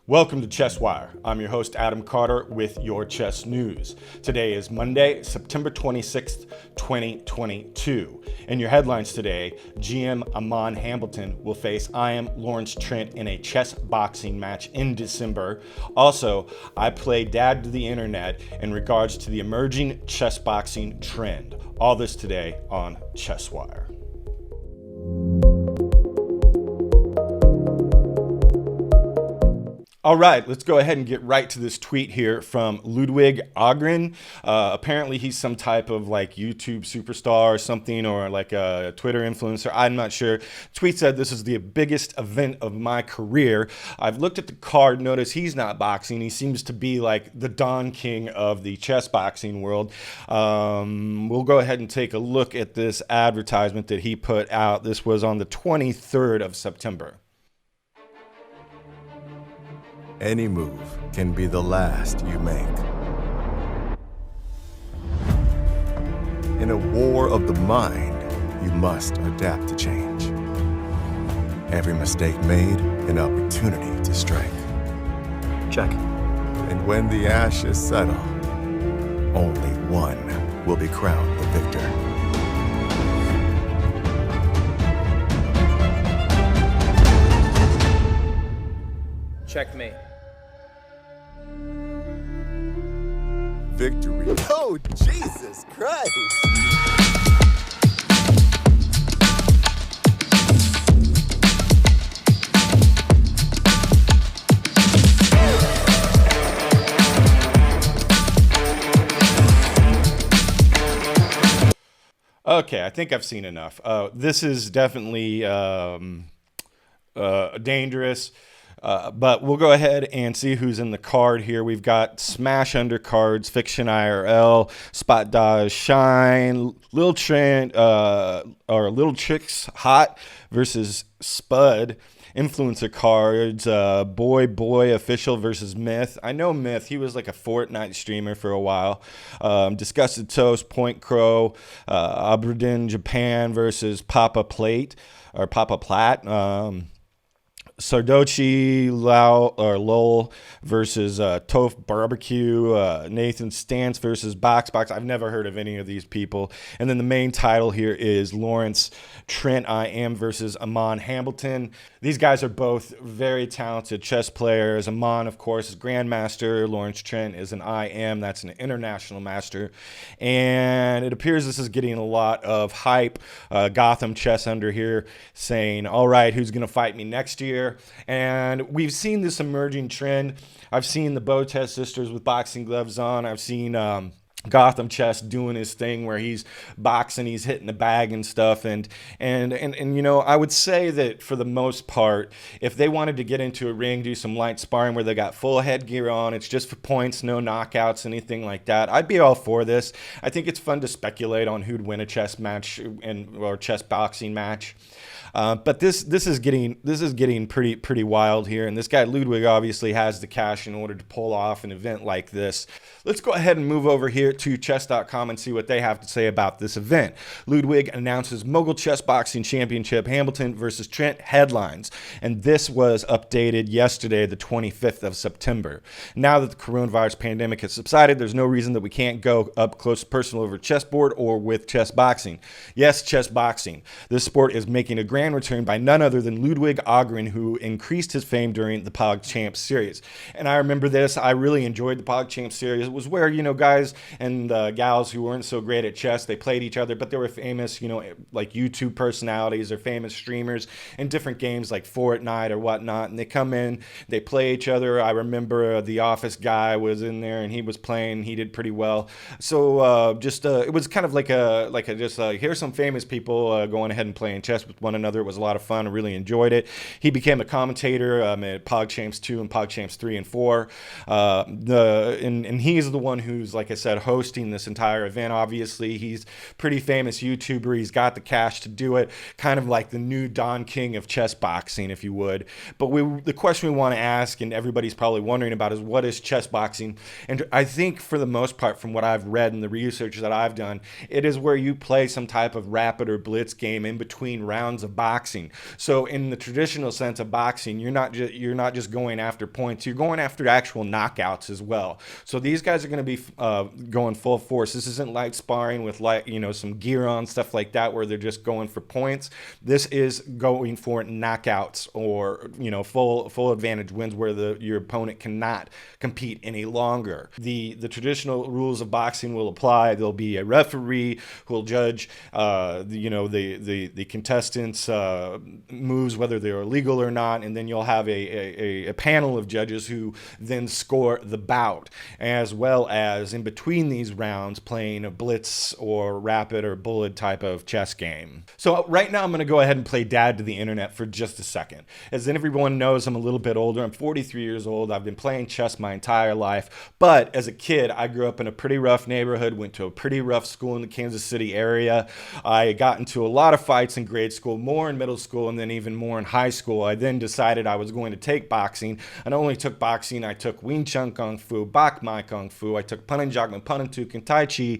Welcome to ChessWire. I'm your host, Adam Carter, with your chess news. Today is Monday, September 26th, 2022. In your headlines today, GM Aman Hambleton will face IM Lawrence Trent in a chess boxing match in December. Also, I play dad to the internet in regards to the emerging chess boxing trend. All this today on ChessWire. All right, let's go ahead and get right to this tweet here from Ludwig Ogren. Apparently he's some type of like YouTube superstar or something, or like a Twitter influencer. I'm not sure. Tweet said, "This is the biggest event of my career. I've looked at the card, notice he's not boxing. He seems to be like the Don King of the chess boxing world." We'll go ahead and take a look at this advertisement that he put out. This was on the 23rd of September. Any move can be the last you make. In a war of the mind, you must adapt to change. Every mistake made, an opportunity to strike. Check. And when the ashes settle, only one will be crowned the victor. Checkmate. Victory. Oh, Jesus Christ! Okay, I think I've seen enough. This is definitely dangerous. But we'll go ahead and see who's in the card here. We've got Smash Undercards, Fiction IRL, Spot Dodge Shine, Lil Trent, or Little Chicks Hot versus Spud. Influencer cards, Boy Official versus Myth. I know Myth. He was like a Fortnite streamer for a while. Disgusted Toast, Point Crow, Aberdeen Japan versus Papa Plate or Papa Platt. Sardochi Lowell versus Toph Barbecue, Nathan Stance versus Box. I've never heard of any of these people. And then the main title here is Lawrence Trent IM versus Aman Hambleton. These guys are both very talented chess players. Aman, of course, is Grandmaster. Lawrence Trent is an IM. That's an international master. And it appears this is getting a lot of hype. Gotham Chess Under here saying, all right, who's going to fight me next year? And we've seen this emerging trend. I've seen the Botez sisters with boxing gloves on. I've seen Gotham Chess doing his thing where he's boxing, he's hitting the bag and stuff. And you know, I would say that for the most part, if they wanted to get into a ring, do some light sparring where they got full headgear on, it's just for points, no knockouts, anything like that, I'd be all for this. I think it's fun to speculate on who'd win a chess match or chess boxing match. But this is getting pretty wild here, and this guy Ludwig obviously has the cash in order to pull off an event like this. Let's go ahead and move over here to chess.com and see what they have to say about this event. Ludwig announces Mogul Chess Boxing Championship, Hambleton versus Trent headlines, and this was updated yesterday, the 25th of September. Now that the coronavirus pandemic has subsided, there's no reason that we can't go up close personal over chessboard or with chess boxing. Yes, chess boxing. This sport is making a grand return by none other than Ludwig Ogren, who increased his fame during the PogChamp series. And I remember this. I really enjoyed the PogChamp series. It was where, you know, guys and gals who weren't so great at chess, they played each other, but they were famous, you know, like YouTube personalities or famous streamers in different games like Fortnite or whatnot. And they come in, they play each other. I remember the Office guy was in there and he was playing. He did pretty well. So it was kind of like here's some famous people going ahead and playing chess with one another. It was a lot of fun. I really enjoyed it. He became a commentator at PogChamps 2 and PogChamps 3 and 4. And he's the one who's, like I said, hosting this entire event. Obviously, he's pretty famous YouTuber. He's got the cash to do it. Kind of like the new Don King of chess boxing, if you would. But the question we want to ask, and everybody's probably wondering about, is what is chess boxing? And I think for the most part, from what I've read and the research that I've done, it is where you play some type of rapid or blitz game in between rounds of boxing. So in the traditional sense of boxing, you're not just going after points, you're going after actual knockouts as well. So these guys are going to be going full force. This isn't like sparring with some gear on, stuff like that, where they're just going for points. This is going for knockouts, or full advantage wins where your opponent cannot compete any longer. The traditional rules of boxing will apply. There'll be a referee who will judge the contestants' moves, whether they're illegal or not, and then you'll have a panel of judges who then score the bout, as well as in between these rounds playing a blitz or rapid or bullet type of chess game. So right now I'm going to go ahead and play dad to the internet for just a second. As everyone knows, I'm a little bit older. I'm 43 years old. I've been playing chess my entire life, but as a kid I grew up in a pretty rough neighborhood, went to a pretty rough school in the Kansas City area. I got into a lot of fights in grade school, more in middle school, and then even more in high school. I then decided I was going to take boxing. I not only took boxing, I took Wing Chun Kung Fu, Bak Mai Kung Fu, I took Punin Jagman, Punin Tuk, and Tai Chi,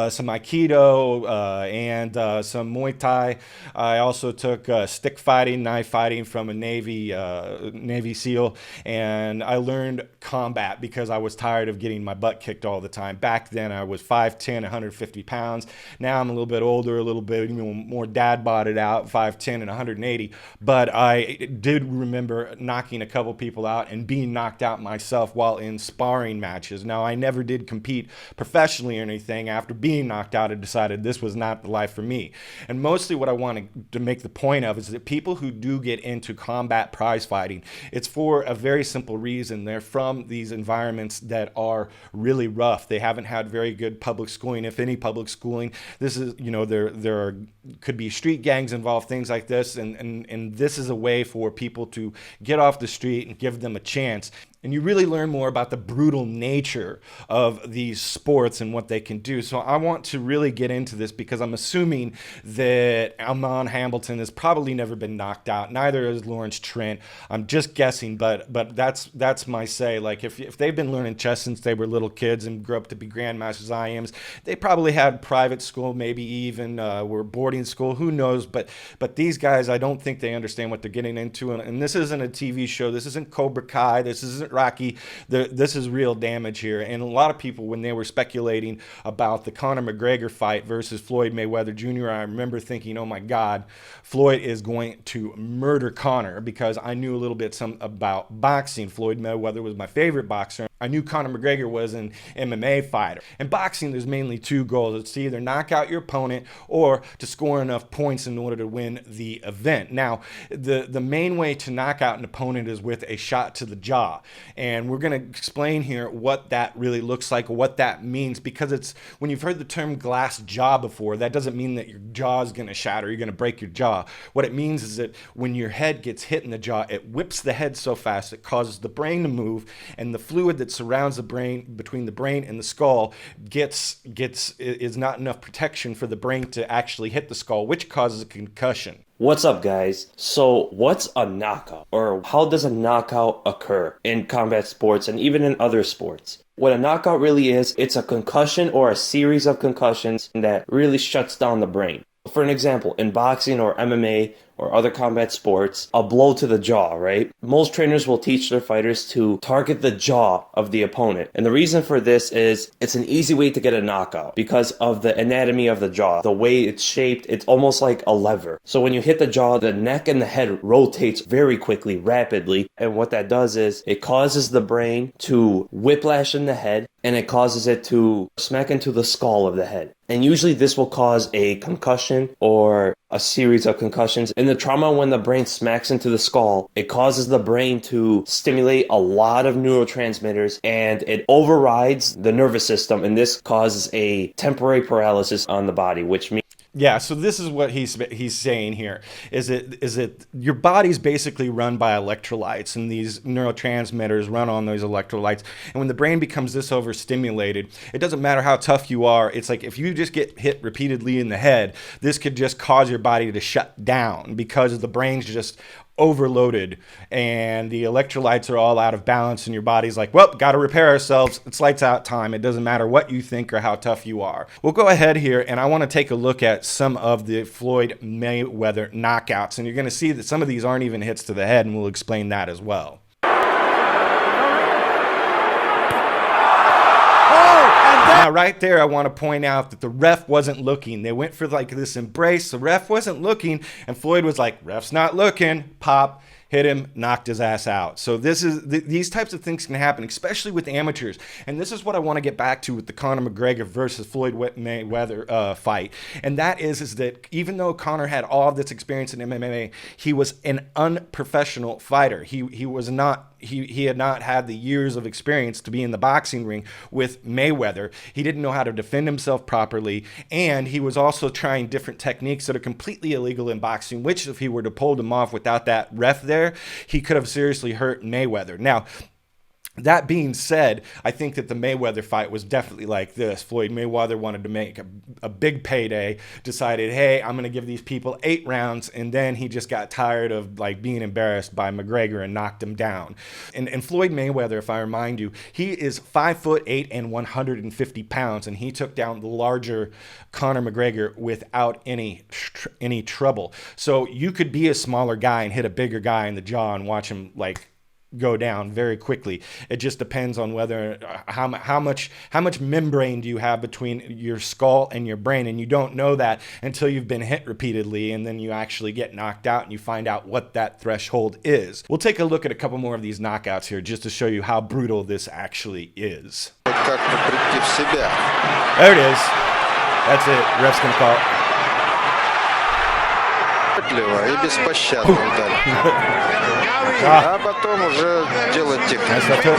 some Aikido, and some Muay Thai. I also took stick fighting, knife fighting from a Navy SEAL, and I learned combat because I was tired of getting my butt kicked all the time. Back then I was 5'10", 150 pounds. Now I'm a little bit older, a little bit more dad-bodded out, 5'10" and 180. But I did remember knocking a couple people out and being knocked out myself while in sparring matches. Now, I never did compete professionally or anything. After being knocked out, I decided this was not the life for me. And mostly what I want to make the point of is that people who do get into combat prize fighting, it's for a very simple reason. They're from these environments that are really rough. They haven't had very good public schooling, if any public schooling. This is, there could be street gangs involved, things like this, and this is a way for people to get off the street and give them a chance. And you really learn more about the brutal nature of these sports and what they can do. So I want to really get into this because I'm assuming that Aman Hambleton has probably never been knocked out. Neither has Lawrence Trent. I'm just guessing, but that's my say. Like if they've been learning chess since they were little kids and grew up to be grandmasters IMs, they probably had private school, maybe even were boarding school. Who knows? But these guys, I don't think they understand what they're getting into. And this isn't a TV show. This isn't Cobra Kai. This isn't Rocky. This is real damage here. And a lot of people, when they were speculating about the Conor McGregor fight versus Floyd Mayweather Jr., I remember thinking, oh my God, Floyd is going to murder Conor, because I knew a little bit about boxing. Floyd Mayweather was my favorite boxer. I knew Conor McGregor was an MMA fighter. In boxing, there's mainly two goals. It's to either knock out your opponent or to score enough points in order to win the event. Now, the main way to knock out an opponent is with a shot to the jaw. And we're going to explain here what that really looks like, what that means, because it's, when you've heard the term glass jaw before, that doesn't mean that your jaw is going to shatter, you're going to break your jaw. What it means is that when your head gets hit in the jaw, it whips the head so fast it causes the brain to move, and the fluid that surrounds the brain, between the brain and the skull, is not enough protection for the brain to actually hit the skull, which causes a concussion. What's up, guys? So what's a knockout, or how does a knockout occur in combat sports and even in other sports? What a knockout really is, it's a concussion or a series of concussions that really shuts down the brain. For an example, in boxing or MMA or other combat sports, a blow to the jaw, right? Most trainers will teach their fighters to target the jaw of the opponent. And the reason for this is it's an easy way to get a knockout because of the anatomy of the jaw. The way it's shaped, it's almost like a lever. So when you hit the jaw, the neck and the head rotates very quickly, rapidly. And what that does is it causes the brain to whiplash in the head, and it causes it to smack into the skull of the head. And usually this will cause a concussion or a series of concussions. In the trauma, when the brain smacks into the skull, it causes the brain to stimulate a lot of neurotransmitters, and it overrides the nervous system, and this causes a temporary paralysis on the body, which means Yeah, so this is what he's saying here, is that your body's basically run by electrolytes, and these neurotransmitters run on those electrolytes. And when the brain becomes this overstimulated, it doesn't matter how tough you are. It's like if you just get hit repeatedly in the head, this could just cause your body to shut down because the brain's just overloaded and the electrolytes are all out of balance and your body's like, well, got to repair ourselves. It's lights out time. It doesn't matter what you think or how tough you are. We'll go ahead here and I want to take a look at some of the Floyd Mayweather knockouts, and you're going to see that some of these aren't even hits to the head, and we'll explain that as well. Now, right there, I want to point out that the ref wasn't looking. They went for like this embrace. The ref wasn't looking, and Floyd was like, ref's not looking. Pop, hit him, knocked his ass out. So these types of things can happen, especially with amateurs. And this is what I want to get back to with the Conor McGregor versus Floyd Mayweather fight. And that is that even though Conor had all of this experience in MMA, he was an unprofessional fighter. He had not had the years of experience to be in the boxing ring with Mayweather. He didn't know how to defend himself properly, and he was also trying different techniques that are completely illegal in boxing, which if he were to pull them off without that ref there, he could have seriously hurt Mayweather. Now, that being said, I think that the Mayweather fight was definitely like this. Floyd Mayweather wanted to make a big payday, decided, hey, I'm going to give these people 8 rounds, and then he just got tired of like being embarrassed by McGregor and knocked him down. And Floyd Mayweather, if I remind you, he is 5'8" and 150 pounds, and he took down the larger Conor McGregor without any trouble. So you could be a smaller guy and hit a bigger guy in the jaw and watch him like go down very quickly. It just depends on whether how much membrane do you have between your skull and your brain, and you don't know that until you've been hit repeatedly, and then you actually get knocked out and you find out what that threshold is. We'll take a look at a couple more of these knockouts here just to show you how brutal this actually is. There it is. That's it. Ref's gonna call it. И беспощадно ударить. А потом уже делать технику.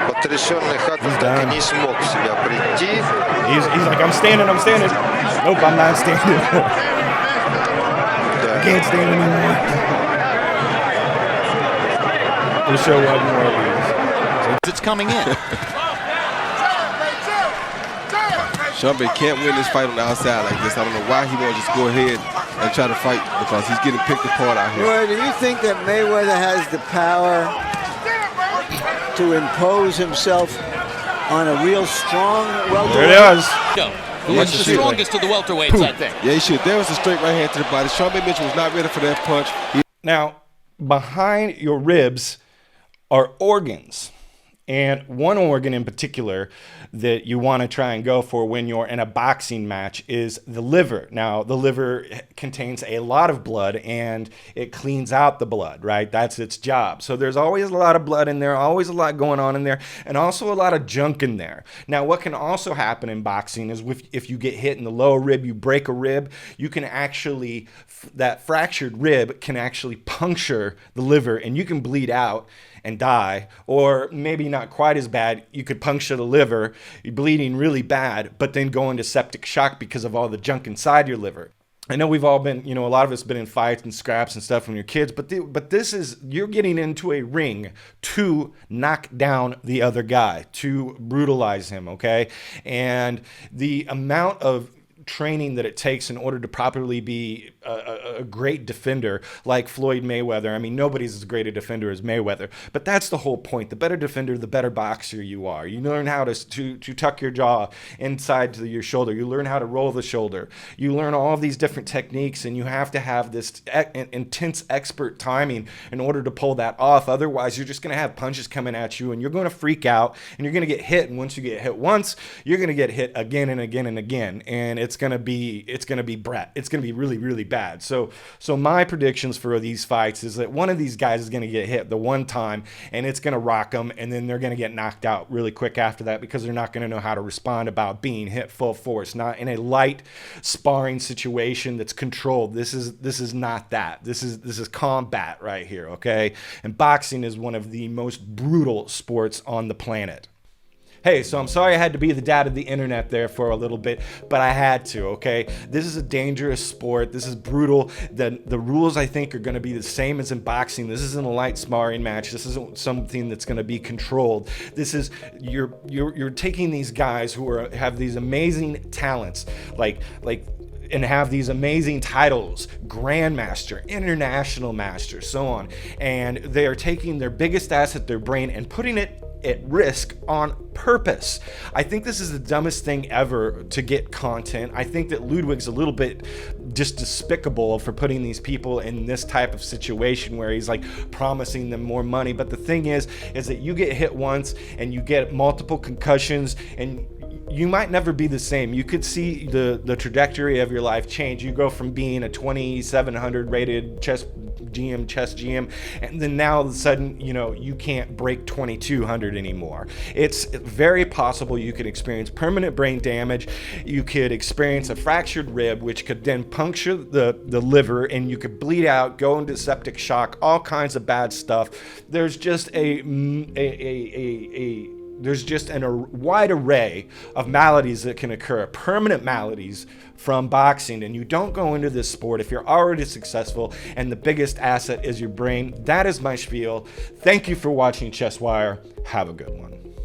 Потрясенный Хаттон так и не смог в себя прийти. He's like, I'm standing. Nope, I'm not standing. I can't stand anymore. We'll show one more of these. It's coming in. Sean can't win this fight on the outside like this. I don't know why he won't just go ahead and try to fight, because he's getting picked apart out here. Roy, do you think that Mayweather has the power to impose himself on a real strong welterweight? There it is. Who is the strongest of the welterweights, I think. Yeah, he should. There was a straight right hand to the body. Sean Mitchell was not ready for that punch. Now, behind your ribs are organs. And one organ in particular that you want to try and go for when you're in a boxing match is the liver. Now, the liver contains a lot of blood and it cleans out the blood, right? That's its job. So there's always a lot of blood in there, always a lot going on in there, and also a lot of junk in there. Now, what can also happen in boxing is if you get hit in the lower rib, you break a rib, you can actually, that fractured rib can actually puncture the liver and you can bleed out and die, or maybe not quite as bad. You could puncture the liver, you're bleeding really bad, but then go into septic shock because of all the junk inside your liver. I know we've all been, a lot of us been in fights and scraps and stuff when you're kids, but this is, you're getting into a ring to knock down the other guy, to brutalize him, okay? And the amount of training that it takes in order to properly be a great defender like Floyd Mayweather. I mean, nobody's as great a defender as Mayweather, but that's the whole point. The better defender, the better boxer you are. You learn how to tuck your jaw inside to your shoulder. You learn how to roll the shoulder. You learn all of these different techniques, and you have to have this intense expert timing in order to pull that off. Otherwise, you're just going to have punches coming at you, and you're going to freak out, and you're going to get hit. And once you get hit once, you're going to get hit again and again and again, and it's going to be Brett. It's going to be really, really bad. So my predictions for these fights is that one of these guys is going to get hit the one time, and it's going to rock them, and then they're going to get knocked out really quick after that because they're not going to know how to respond about being hit full force, not in a light sparring situation that's controlled. This is not that. This is combat right here, okay? And boxing is one of the most brutal sports on the planet. Hey, so I'm sorry I had to be the dad of the internet there for a little bit, but I had to, okay? This is a dangerous sport. This is brutal. The rules, I think, are going to be the same as in boxing. This isn't a light sparring match. This isn't something that's going to be controlled. This is, you're taking these guys who have these amazing talents, like and have these amazing titles, grandmaster, international master, so on. And they are taking their biggest asset, their brain, and putting it at risk on purpose. I think this is the dumbest thing ever to get content. I think that Ludwig's a little bit just despicable for putting these people in this type of situation where he's like promising them more money. But the thing is that you get hit once and you get multiple concussions and you might never be the same. You could see the trajectory of your life change. You go from being a 2,700 rated chess GM, and then now all of a sudden, you know, you can't break 2,200 anymore. It's very possible you could experience permanent brain damage. You could experience a fractured rib, which could then puncture the liver, and you could bleed out, go into septic shock, all kinds of bad stuff. There's just a wide array of maladies that can occur, permanent maladies from boxing, and you don't go into this sport if you're already successful and the biggest asset is your brain. That is my spiel. Thank you for watching ChessWire. Have a good one.